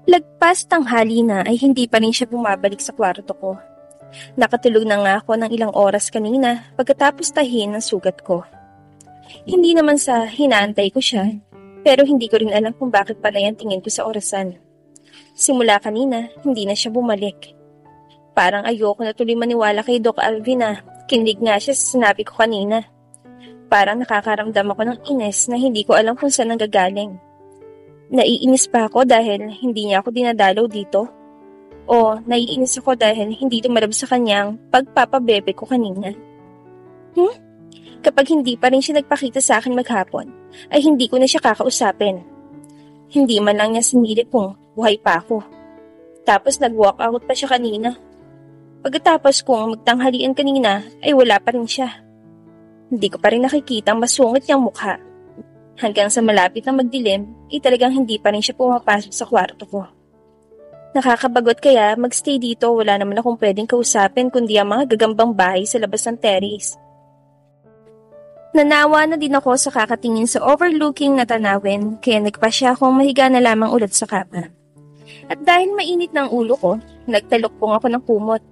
Lagpas tanghali na ay hindi pa rin siya bumabalik sa kwarto ko. Nakatulog na nga ako ng ilang oras kanina pagkatapos tahin ng sugat ko. Hindi naman sa hinaantay ko siya, pero hindi ko rin alam kung bakit pala yung tingin ko sa orasan. Simula kanina, hindi na siya bumalik. Parang ayoko na tuloy maniwala kay Doc Alvin na kinig nga siya sa sinabi ko kanina. Parang nakakaramdam ako ng ines na hindi ko alam kung saan nanggagaling. Naiinis pa ako dahil hindi niya ako dinadalaw dito? O naiinis ako dahil hindi tumalab sa kanyang pagpapabebe ko kanina? Kapag hindi pa rin siya nagpakita sa akin maghapon, ay hindi ko na siya kakausapin. Hindi man lang niya sinilip kung buhay pa ako. Tapos nag-walk out pa siya kanina. Pagkatapos kong magtanghalian kanina, ay wala pa rin siya. Hindi ko pa rin nakikita ang masungit niyang mukha. Hanggang sa malapit na magdilim, talagang hindi pa rin siya pumapasok sa kwarto ko. Nakakabagot kaya magstay dito, wala naman akong pwedeng kausapin kundi ang mga gagambang bahay sa labas ng terrace. Nanawa na din ako sa kakatingin sa overlooking na tanawin, kaya nagpasya akong mahiga na lamang ulit sa kama. At dahil mainit ng ulo ko, nagtalokpong ako ng kumot.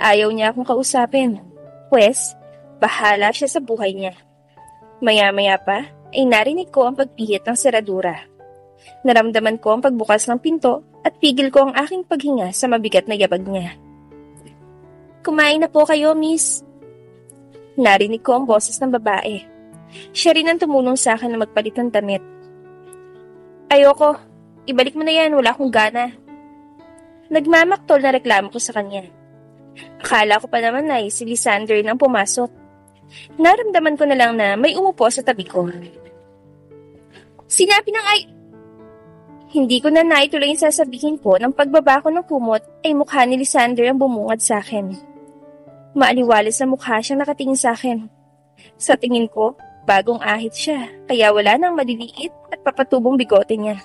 Ayaw niya akong kausapin. Pwes, bahala siya sa buhay niya. Maya-maya pa, ay narinig ko ang pagpihit ng seradura. Naramdaman ko ang pagbukas ng pinto at pigil ko ang aking paghinga sa mabigat na yabag niya. Kumain na po kayo, miss. Narinig ko ang boses ng babae. Siya rin ang tumulong sa akin na magpalit ng damit. Ayoko, ibalik mo na yan, wala akong gana. Nagmamaktol na reklamo ko sa kanya. Akala ko pa naman ay si Lysander nang pumasok. Naramdaman ko na lang na may umupo sa tabi ko. Sinabi ng Hindi ko na naituloy yung sasabihin ko nang pagbaba ko ng kumot ay mukha ni Lysander ang bumungad sa akin. Maaliwalas na mukha siyang nakatingin sa akin. Sa tingin ko, bagong ahit siya, kaya wala nang maliliit at papatubong bigote niya.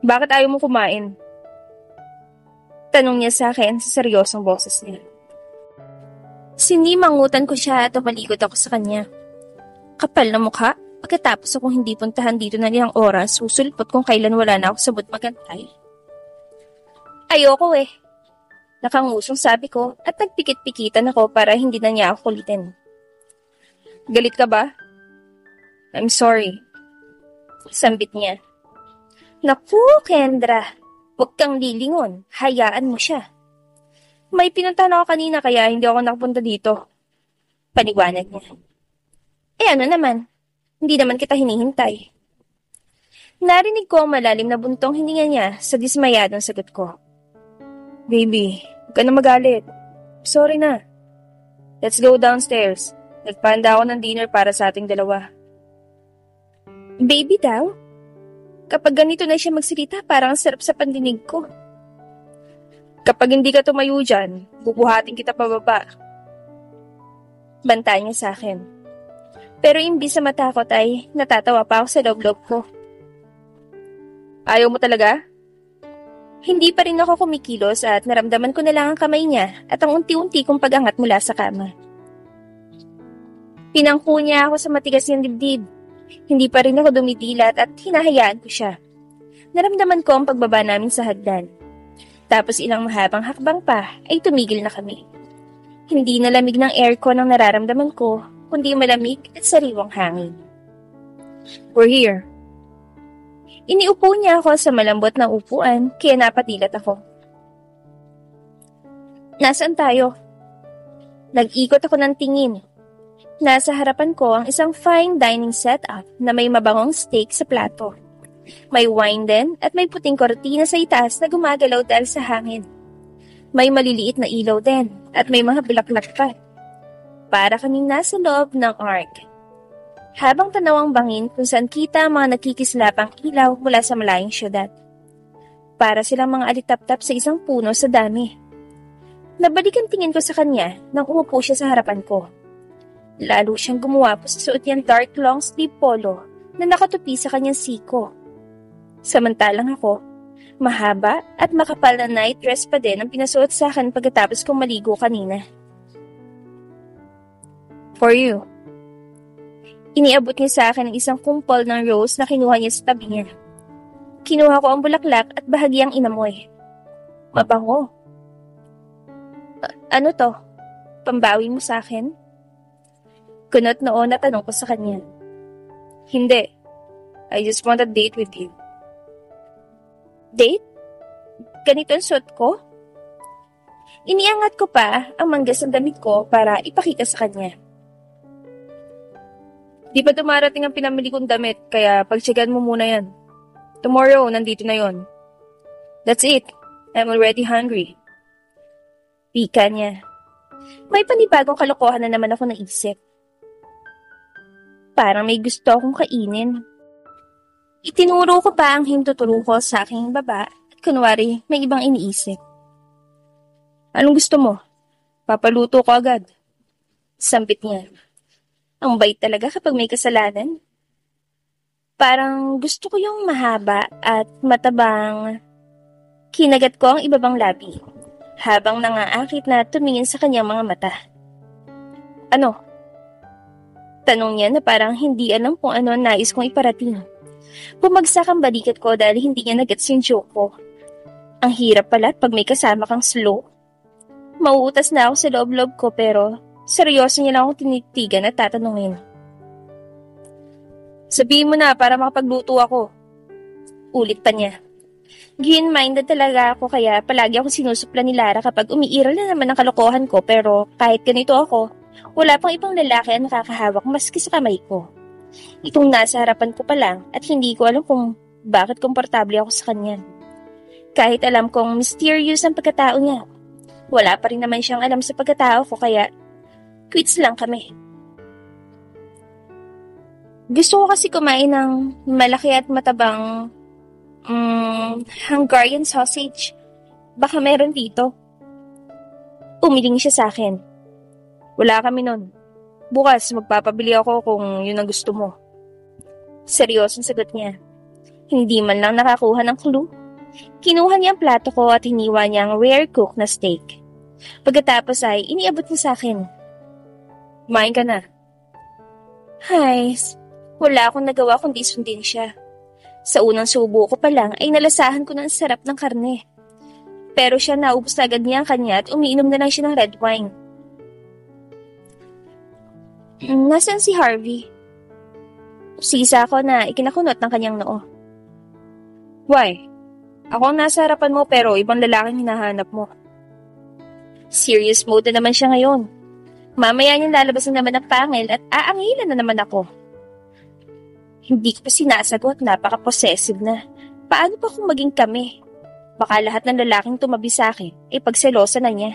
Bakit ayaw mo kumain? Tanong niya sa akin sa seryosong boses niya. Sinimangutan ko siya at umalikot ako sa kanya. Kapal na mukha, pagkatapos akong hindi puntahan dito na ilang oras, susulpot kung kailan wala na ako sa but magantay. Ayoko eh. Nakangusong sabi ko at nagpikit-pikitan ako para hindi na niya ako kulitin. Galit ka ba? I'm sorry. Sambit niya. Naku, Kendra. Huwag kang lilingon. Hayaan mo siya. May pinuntahan ako kanina kaya hindi ako nakapunta dito. Paniwanag niya. Eh ano naman? Hindi naman kita hinihintay. Narinig ko ang malalim na buntong hininga niya sa dismayadong sagot ko. Baby, huwag ka na magalit. Sorry na. Let's go downstairs. Nagpahanda ako ng dinner para sa ating dalawa. Baby daw? Kapag ganito na siya magsalita, parang ang sarap sa pandinig ko. Kapag hindi ka tumayo dyan, bubuhatin kita pababa. Banta niya sa akin. Pero imbis na matakot ay natatawa pa ako sa loob-loob ko. Ayaw mo talaga? Hindi pa rin ako kumikilos at naramdaman ko na lang ang kamay niya at ang unti-unti kong pag-angat mula sa kama. Pinangko niya ako sa matigas niyang dibdib. Hindi pa rin ako dumidilat at hinahayaan ko siya. Naramdaman ko ang pagbaba namin sa hagdan. Tapos ilang mahabang hakbang pa ay tumigil na kami. Hindi na lamig ng aircon ang nararamdaman ko, kundi malamig at sariwang hangin. We're here. Iniupo niya ako sa malambot na upuan, kaya napatilat ako. Nasaan tayo? Nag-ikot ako ng tingin. Nasa harapan ko ang isang fine dining setup na may mabangong steak sa plato. May wine din at may puting kortina sa itaas na gumagalaw dahil sa hangin. May maliliit na ilaw din at may mga bulaklak pa. Para kaming nasa loob ng ark. Habang tanawang bangin kung saan kita ang mga nakikislapang ilaw mula sa malayong syudad. Para silang mga alitap-tap sa isang puno sa dami. Nabalik ang tingin ko sa kanya nang umupo siya sa harapan ko. Lalo siyang gumuwapo sa suot niyang dark long sleeve polo na nakatupi sa kanyang siko. Samantalang ako, mahaba at makapal na night dress pa din ang pinasuot sa akin pagkatapos kong maligo kanina. For you. Iniabot niya sa akin ang isang kumpol ng rose na kinuha niya sa tabi niya. Kinuha ko ang bulaklak at bahagyang inamoy. Mabango. Ano to? Pambawi mo sa akin? Kunot noon na tanong ko sa kanya. Hindi. I just want a date with you. Date? Ganito ang suot ko? Iniangat ko pa ang manggas ng damit ko para ipakita sa kanya. Di pa dumarating ang pinamili kong damit, kaya pagtsagaan mo muna yan. Tomorrow, nandito na yon. That's it. I'm already hungry. Pika niya. May panibagong kalokohan na naman ako naisip. Parang may gusto akong kainin. Itinuro ko pa ang himtuturo ko sa aking baba at kunwari may ibang iniisip. Anong gusto mo? Papaluto ko agad. Sambit niya. Ang bait talaga kapag may kasalanan. Parang gusto ko yung mahaba at matabang. Kinagat ko ang ibabang labi, habang nangaakit na tumingin sa kanyang mga mata. Ano? Tanong niya na parang hindi alam kung ano ang nais kong iparating. Bumagsak ang balikat ko dahil hindi niya nagets yung joke ko. Ang hirap pala pag may kasama kang slow. Mauutas na ako sa loob-loob ko pero seryoso niya lang akong tinitigan at tatanungin. Sabihin mo na para makapagluto ako. Ulit pa niya. Green-minded talaga ako kaya palagi ako sinusupla ni Lara kapag umiiral na naman ang kalokohan ko pero kahit ganito ako, wala pang ibang lalaki ang nakakahawak maski sa kamay ko. Itong nasa harapan ko pa lang at hindi ko alam kung bakit komportable ako sa kanya. Kahit alam kong mysterious ang pagkatao niya, wala pa rin naman siyang alam sa pagkatao ko kaya quits lang kami. Gusto ko kasi kumain ng malaki at matabang Hungarian sausage. Baka meron dito. Umiling siya sa akin. Wala kami nun. Bukas magpapabili ako kung yun ang gusto mo. Seryosong sagot niya. Hindi man lang nakakuha ng clue. Kinuha niya ang plato ko at hiniwa niya ang rare cook na steak. Pagkatapos ay iniabot niya sa akin. Kumain ka na. Hay, wala akong nagawa kundi sundin siya. Sa unang subo ko pa lang ay nalasahan ko ng sarap ng karne. Pero siya naubos na agad niya ang kanya at umiinom na lang siya ng red wine. Nasaan si Harvey? Sisa ako na ikinakunot ng kanyang noo. Why? Ako ang nasa harapan mo pero ibang lalaking hinahanap mo. Serious mode na naman siya ngayon. Mamaya niyang lalabas na naman ang pangil at aangilan na naman ako. Hindi ko pa sinasagot, napaka-possessive na. Paano pa kung maging kami? Baka lahat ng lalaking tumabi sa akin ay pagselosa na niya.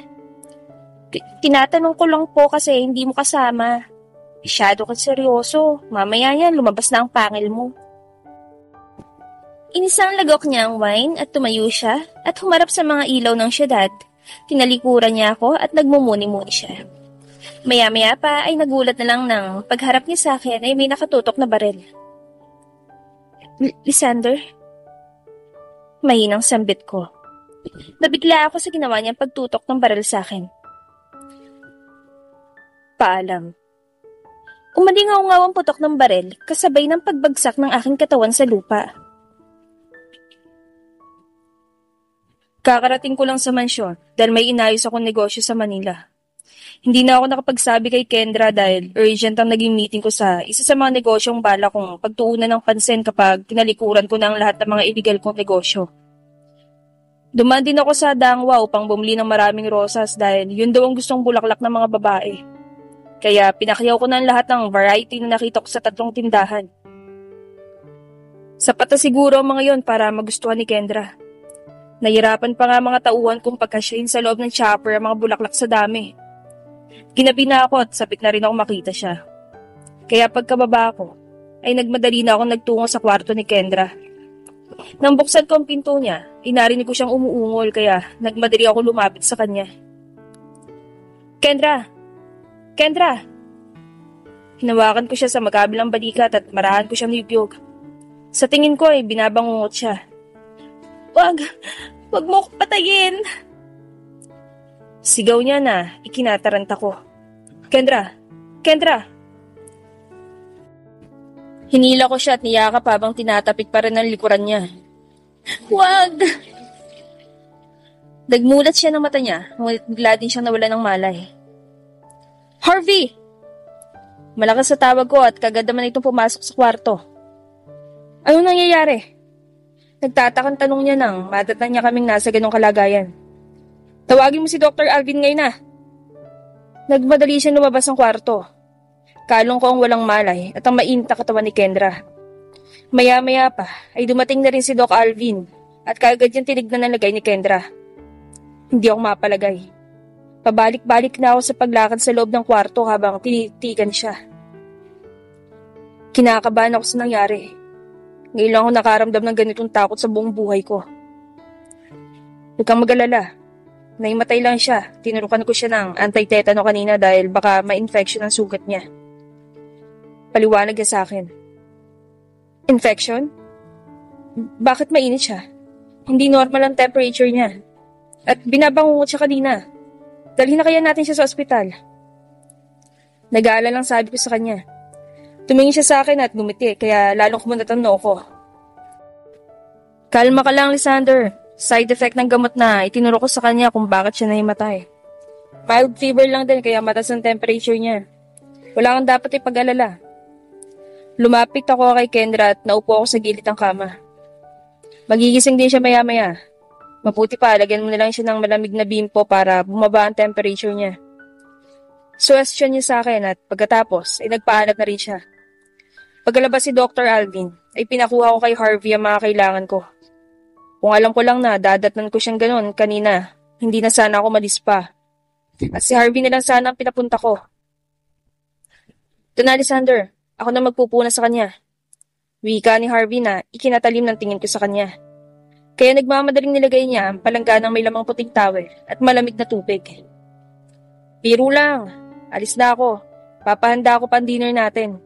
Tinatanong ko lang po kasi hindi mo kasama. Masyado ka seryoso. Mamaya yan, lumabas na ang pangil mo. Inisang lagok niya ang wine at tumayo siya at humarap sa mga ilaw ng syudad. Tinalikuran niya ako at nagmumuni-muni siya. Maya-maya pa ay nagulat na lang ng pagharap niya sa akin ay may nakatutok na baril. Lysander? Mahinang sambit ko. Nabigla ako sa ginawa niyang pagtutok ng baril sa akin. Paalam. Umalingaw-ngaw ang putok ng baril kasabay ng pagbagsak ng aking katawan sa lupa. Kakarating ko lang sa mansyon dahil may inayos akong negosyo sa Manila. Hindi na ako nakapagsabi kay Kendra dahil urgent ang naging meeting ko sa isa sa mga negosyong bala kong pagtuunan ng pansin kapag tinalikuran ko na ang lahat ng mga illegal kong negosyo. Dumaan din ako sa Dangwa upang bumili ng maraming rosas dahil yun daw ang gustong bulaklak ng mga babae. Kaya pinakyaw ko na ang lahat ng variety na nakita ko sa 3 tindahan. Sapat na siguro ang mga yon para magustuhan ni Kendra. Nahirapan pa nga mga tauhan kong pagkasyahin sa loob ng chopper ang mga bulaklak sa dami. Ginabi na ako at sabik na rin ako makita siya. Kaya pagkababa ko, ay nagmadali na ako nagtungo sa kwarto ni Kendra. Nang buksan ko ang pinto niya, inarinig ko siyang umuungol kaya nagmadali ako lumapit sa kanya. Kendra! Kendra! Hinawakan ko siya sa magkabilang balikat at marahan ko siyang niyugyog. Sa tingin ko ay binabangungot siya. Wag mo ko patayin! Sigaw niya na ikinataranta ko. Kendra! Kendra! Hinila ko siya at niyakap habang tinatapik pa rin ang likuran niya. Wag! Nagmulat siya ng mata niya, ngunit bigla din siyang nawala ng malay. Harvey! Malakas sa tawag ko at kagad naman itong pumasok sa kwarto. Anong nangyayari? Nagtatakang tanong niya nang madatnan niya kaming nasa ganong kalagayan. Tawagin mo si Dr. Alvin ngayon na. Nagmadali siya lumabas ng kwarto. Kalong ko ang walang malay at ang mainit na katawan ni Kendra. Maya-maya pa ay dumating na rin si Doc Alvin at kaagad niyang tinignan ang lagay ni Kendra. Hindi ako mapalagay. Pabalik-balik na ako sa paglakad sa loob ng kwarto habang tinitigan siya. Kinakabahan ako sa nangyari. Ngayon lang ako nakaramdam ng ganitong takot sa buong buhay ko. Huwag kang mag-alala. Naimatay lang siya. Tinurukan ko siya ng anti-tetano kanina dahil baka ma-infection ang sugat niya. Paliwanag niya sa akin. Infection? Bakit mainit siya? Hindi normal ang temperature niya. At binabangungot siya kanina. Dalhin na kaya natin siya sa ospital. Nag-aalala lang sabi ko sa kanya. Tumingin siya sa akin at gumiti kaya lalong kumunat ang noo ko. Kalma ka lang, Lysander. Side effect ng gamot na itinuro ko sa kanya kung bakit siya nahimatay. Mild fever lang din kaya mataas ang temperature niya. Wala kang dapat ipag-alala. Lumapit ako kay Kendra at naupo ako sa gilid ng kama. Magigising din siya maya-maya. Mabuti pa, lagyan mo na lang siya ng malamig na bimpo para bumaba ang temperature niya. Suwestyon niya sa akin at pagkatapos ay nagpaalam na rin siya. Pagkalabas si Dr. Alvin, ay pinakuha ko kay Harvey ang mga kailangan ko. Kung alam ko lang na dadatnan ko siyang ganun kanina, hindi na sana ako madispa. At si Harvey na lang sana ang pinapunta ko. Ito na, Lysander. Ako na magpupuna sa kanya. Wika ni Harvey na ikinatalim ng tingin ko sa kanya. Kaya nagmamadaling nilagay niya ang palangganang may lamang puting towel at malamig na tubig. Biro lang. Alis na ako. Papahanda ako pa ang dinner natin.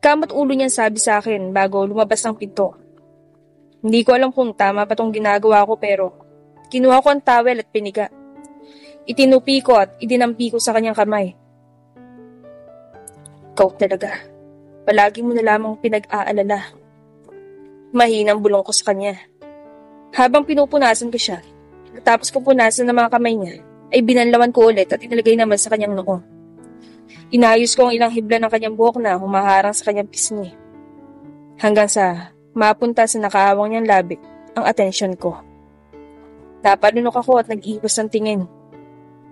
Kamot ulo niyan sabi sa akin bago lumabas ng pinto. Hindi ko alam kung tama pa tong ginagawa ko pero kinuha ko ang towel at piniga. Itinupi ko at idinampi ko sa kanyang kamay. Ikaw talaga. Palagi mo na lamang pinag-aalala. Mahinang bulong ko sa kanya. Habang pinupunasan ko siya, tapos ko punasan ng mga kamay niya, ay binanlawan ko ulit at inilagay naman sa kanyang noo. Inayos ko ang ilang hibla ng kanyang buhok na humaharang sa kanyang pisngi. Hanggang sa mapunta sa nakaawang niyang labi ang atensyon ko. Napalunok ako at nag-iwas ng tingin.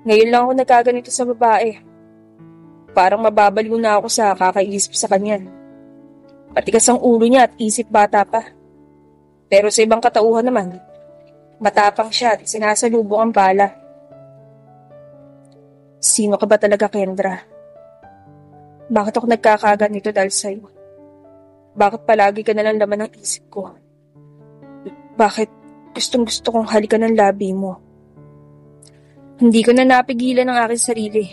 Ngayon lang ako nagkaganito sa babae. Parang mababaliw na ako sa kakaisip sa kanya. Matigas ang ulo niya at isip bata pa. Pero sa ibang katauhan naman, matapang siya at sinasalubong ang bala. Sino ka ba talaga, Kendra? Bakit ako nagkakaganito dahil sa'yo? Bakit palagi ka nalang laman ng isip ko? Bakit gustong gusto kong halikan ng labi mo? Hindi ko na napigilan ang aking sarili.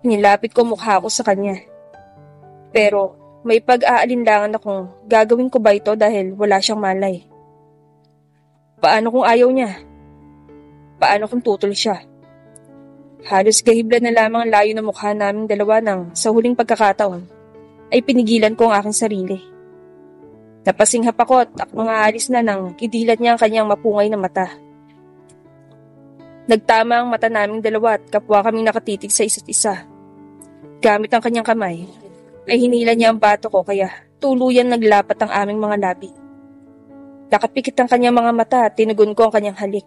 Nilapit ko mukha ko sa kanya. Pero may pag-aalinlangan akong gagawin ko ba ito dahil wala siyang malay. Paano kung ayaw niya? Paano kung tutol siya? Halos gahibla na lamang layo ng mukha naming dalawa nang sa huling pagkakataon ay pinigilan ko ang aking sarili. Napasinghap ako at mga alis na nang kidilat niya ang kanyang mapungay na mata. Nagtama ang mata naming dalawa at kapwa kaming nakatitig sa isa't isa. Gamit ang kanyang kamay, ay hinila niya ang bato ko kaya tuluyan naglapat ang aming mga labi. Nakapikit ang kanyang mga mata at tinugon ko ang kanyang halik.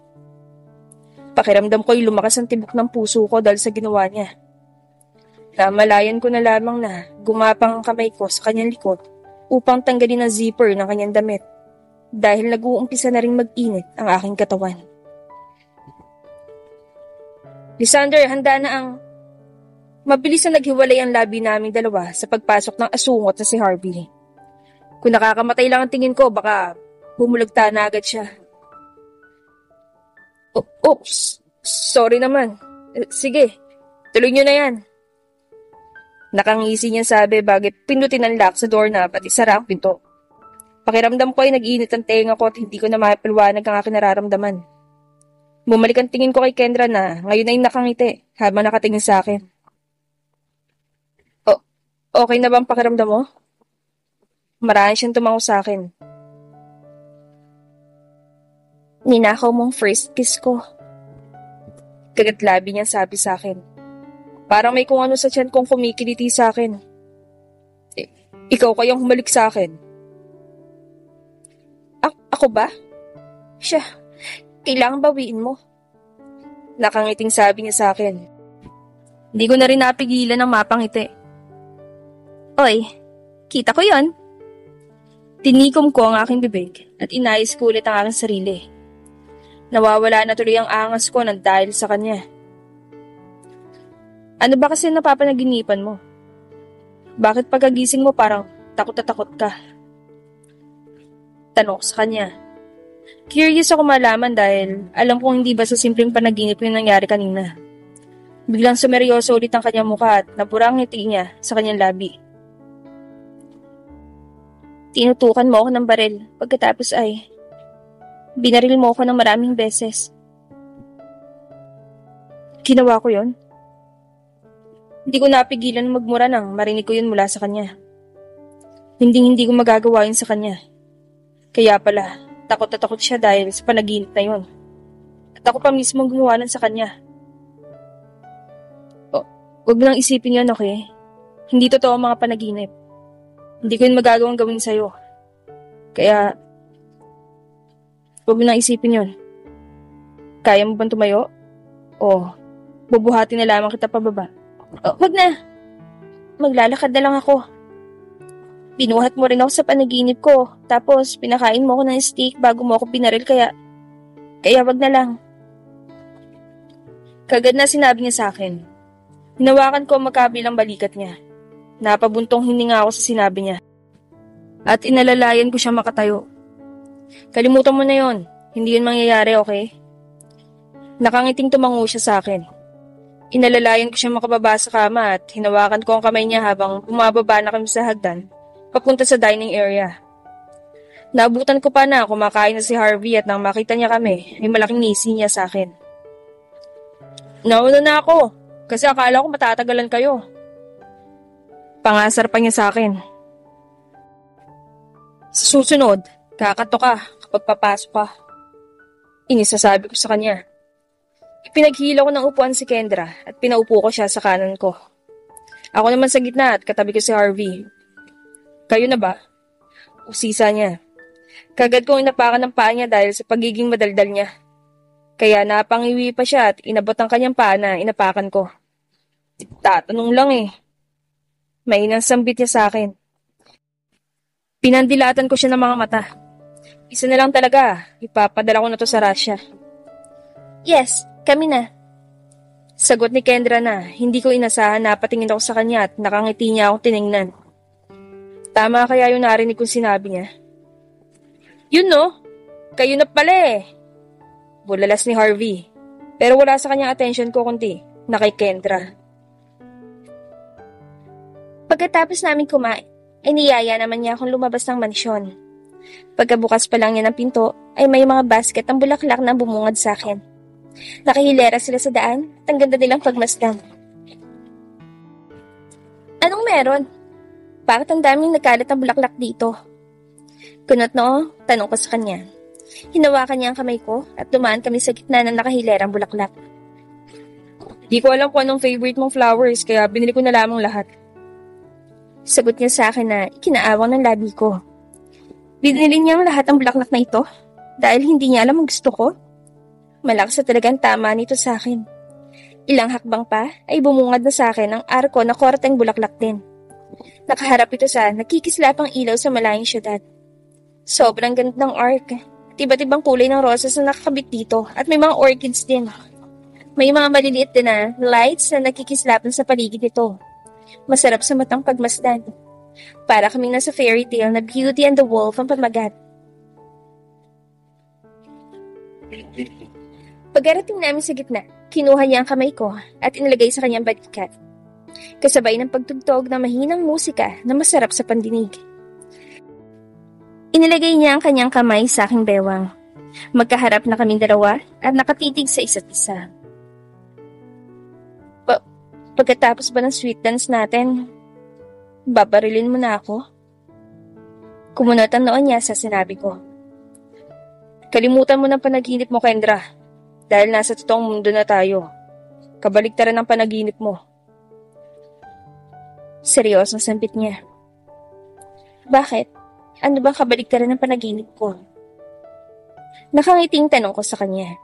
Pakiramdam ko'y lumakas ang tibok ng puso ko dahil sa ginawa niya. Namalayan ko na lamang na gumapang ang kamay ko sa kanyang likod upang tanggalin ang zipper ng kanyang damit dahil nag-uumpisa na rin mag-init ang aking katawan. Lysander, handa na ang... Mabilis na naghiwalay ang labi naming dalawa sa pagpasok ng asungot na si Harvey. Kung nakakamatay lang ang tingin ko, baka bumulagta na agad siya. Oops, sorry naman. Sige, tuloy nyo na yan. Nakangisi niya sabi bagit pindutin ang lock sa doorknob at isara ang pinto. Pakiramdam ko ay nag-init ang tenga ko at hindi ko na mapaliwanag ang aking nararamdaman. Bumalik ang tingin ko kay Kendra na ngayon ay nakangiti habang nakatingin sa akin. Okay na ba ang pakiramdam mo? Marami siyang tumango sa akin. Ninakaw mong first kiss ko. Kagatlabi niya sabi sa akin. Parang may kung ano sa tiyan kong kumikiliti sa akin. Ikaw kayang humalik sa akin. Ako ba? Siya, kailangan bawiin mo. Nakangiting sabi niya sa akin. Hindi ko na rin napigilan ng mapangiti. Oy, kita ko yon. Tinikom ko ang aking bibig at inayos ko ulit ang aking sarili. Nawawala na tuloy ang angas ko nang dahil sa kanya. Ano ba kasi napapanaginipan mo? Bakit pagkagising mo parang takot na takot ka? Tanong ko sa kanya. Curious ako malaman dahil alam kong hindi ba sa simpleng panaginip yung nangyari kanina. Biglang sumeryoso ulit ang kanyang mukha at napura ang ngiti niya sa kanyang labi. Tinutukan mo ako ng baril pagkatapos ay binaril mo ako ng maraming beses. Ginawa ko yon. Hindi ko napigilan magmura nang marinig ko yun mula sa kanya. Hindi ko magagawa yun sa kanya. Kaya pala, takot na takot siya dahil sa panaginip na yun. At ako pa mismo gumawa nun sa kanya. Huwag mo nang isipin yun, okay? Hindi totoo ang mga panaginip. Hindi ko yun magagawang gawin sa'yo. Kaya, huwag mo nang isipin yun. Kaya mo bang tumayo? O, bubuhati na lamang kita pababa? Wag na. Maglalakad na lang ako. Binuhat mo rin ako sa panaginip ko. Tapos, pinakain mo ako ng steak bago mo ako binaril kaya wag na lang. Kagad na sinabi niya sa akin. Hinawakan ko ang magkabilang balikat niya. Napabuntong hininga ako sa sinabi niya. At inalalayan ko siya makatayo. Kalimutan mo na yon. Hindi yun mangyayari, okay? Nakangiting tumango siya sa akin. Inalalayan ko siya makababa sa kama at hinawakan ko ang kamay niya habang bumababa na kami sa hagdan, papunta sa dining area. Naabutan ko pa na kumakain na si Harvey at nang makita niya kami, ay malaking ngisi niya sa akin. Nauna na ako, kasi akala ko matatagalan kayo. Pangasar pa niya sa akin. Sa susunod, kakato ka kapag papasok ka. Inisasabi ko sa kanya. Ipinaghila ko ng upuan si Kendra at pinaupo ko siya sa kanan ko. Ako naman sa gitna at katabi ko si Harvey. Kayo na ba? Usisa niya. Kagad kong inapakan ng paa niya dahil sa pagiging madaldal niya. Kaya napangiwi pa siya at inabot ang kanyang paa na inapakan ko. Tatanong lang eh. Mainang sambit niya sa akin. Pinandilatan ko siya ng mga mata. Isa na lang talaga, ipapadala ko na to sa Russia. Yes, kami na. Sagot ni Kendra na hindi ko inasahan na patingin ako sa kanya at nakangiti niya akong tiningnan. Tama kaya yung narinig kong sinabi niya. Yun no, kayo na pala eh. Bulalas ni Harvey. Pero wala sa kanyang attention ko kundi na kay Kendra. Pagkatapos namin kumain, ay niyaya naman niya akong lumabas ng mansyon. Pagkabukas pa lang niya ng pinto, ay may mga basket ng bulaklak na bumungad sa akin. Nakahilera sila sa daan at ang ganda nilang pagmasdan. Anong meron? Bakit ang daming nagkalat ng bulaklak dito? Kunot noo, tanong ko sa kanya. Hinawakan niya ang kamay ko at dumaan kami sa gitna ng nakahilerang bulaklak. Di ko alam kung anong favorite mong flowers kaya binili ko na lamang lahat. Sagot niya sa akin na ikinaawang ng labi ko. Binili niya ang lahat ng bulaklak na ito dahil hindi niya alam ang gusto ko. Malakas na talagang tama nito sa akin. Ilang hakbang pa ay bumungad na sa akin ang arko na korteng bulaklak din. Nakaharap ito sa nakikislapang ilaw sa malayong syudad. Sobrang ganda ng arc. Iba't ibang kulay ng rosas na nakakabit dito at may mga orchids din. May mga maliliit din na lights na nakikislapan sa paligid nito. Masarap sa matang pagmasdan. Para kaming nasa fairy tale na Beauty and the Wolf ang pamagat. Pagkarating namin sa gitna, kinuha niya ang kamay ko at inilagay sa kanyang balikat. Kasabay ng pagtugtog ng mahinang musika na masarap sa pandinig. Inilagay niya ang kanyang kamay sa aking bewang. Magkaharap na kaming dalawa at nakatitig sa isa't isa. Pagkatapos ba ng sweet dance natin, babarilin mo na ako? Kumunot ang noon niya sa sinabi ko. Kalimutan mo ng panaginip mo, Kendra. Dahil nasa totoong mundo na tayo. Kabaliktaran ng panaginip mo. Seryosong sambit niya. Bakit? Ano bang kabaliktaran ng panaginip ko? Nakangiting tanong ko sa kanya.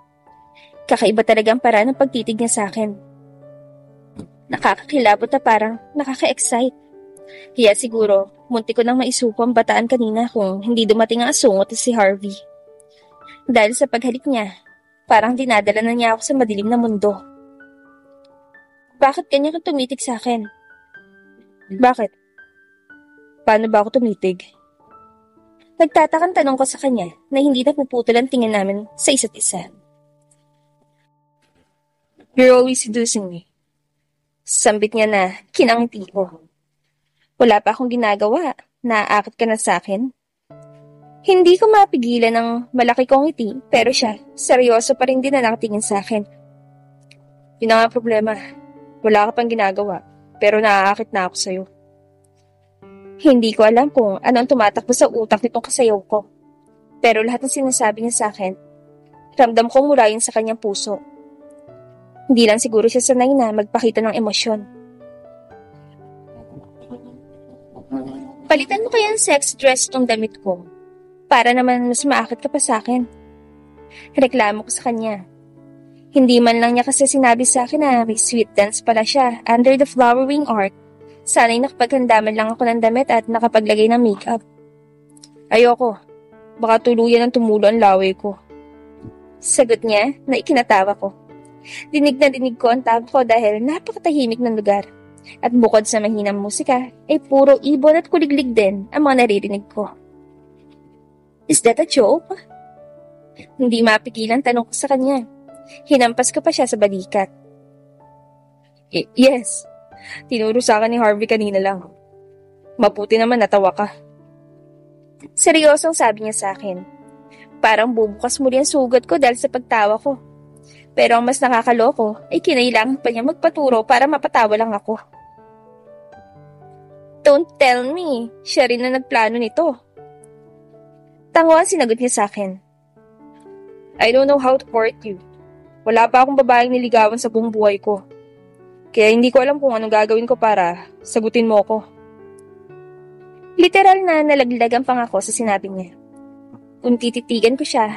Kakaiba talaga ang paraan ng pagtitig niya sa akin. Nakakakilabot na parang nakaka-excite. Kaya siguro, munti ko nang maisuko ang bataan kanina kung hindi dumating ang asungot na si Harvey. Dahil sa paghalik niya, parang dinadala na niya ako sa madilim na mundo. Bakit kanya kang tumitig sa akin? Bakit? Paano ba ako tumitig? Nagtatakang tanong ko sa kanya na hindi napuputol ang tingin namin sa isa't isa. You're always seducing me. Sambit niya na kinangiti ko. Wala pa akong ginagawa. Naaakit ka na sa akin. Hindi ko mapigilan ng malaki kong ngiti, pero siya, seryoso pa rin din na nakatingin sa akin. Yun na nga problema. Wala ka pang ginagawa, pero naaakit na ako sa'yo. Hindi ko alam kung ano ang tumatakbo sa utak nitong kasayaw ko. Pero lahat ng sinasabi niya sa akin, ramdam kong mula yun sa kanyang puso. Hindi lang siguro siya sanay na magpakita ng emosyon. Palitan mo kaya ang sex dress tong damit ko. Para naman mas maakit ka pa sa akin. Reklamo ko sa kanya. Hindi man lang niya kasi sinabi sa akin na may sweet dance pala siya under the flowering arc. Sana'y nakapaghandaman lang ako ng damit at nakapaglagay ng makeup. Ayoko. Baka tuluyan ang tumulo ang laway ko. Sagot niya na ikinatawa ko. Dinig na dinig ko ang tawag ko dahil napakatahimik ng lugar. At bukod sa mahinang musika, ay puro ibon at kuliglig din ang mga naririnig ko. Is that a joke? Hindi mapigilan tanong ko sa kanya. Hinampas ko pa siya sa balikat. Yes. Tinuro sa akin ni Harvey kanina lang. Mabuti naman natawa ka. Seryosong sabi niya sa akin. Parang bubukas muli ang sugat ko dahil sa pagtawa ko. Pero ang mas nakakaloko ay kinailangan pa niya magpaturo para mapatawa lang ako. Don't tell me, siya rin na nagplano nito. Tango ang sinagot niya sa akin. I don't know how to court you. Wala pa akong babaeng niligawan sa buong buhay ko. Kaya hindi ko alam kung anong gagawin ko para sagutin mo ko. Literal na nalaglag ang pangako sa sinabi niya. Kung tititigan ko siya,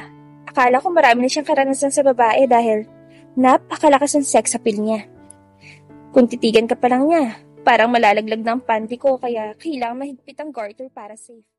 akala ko marami na siyang karanasan sa babae dahil napakalakas ang sex appeal niya. Kung titigan ka pa lang niya, parang malalaglag na ang panty ko kaya kailangan mahigpit ang garter para safe.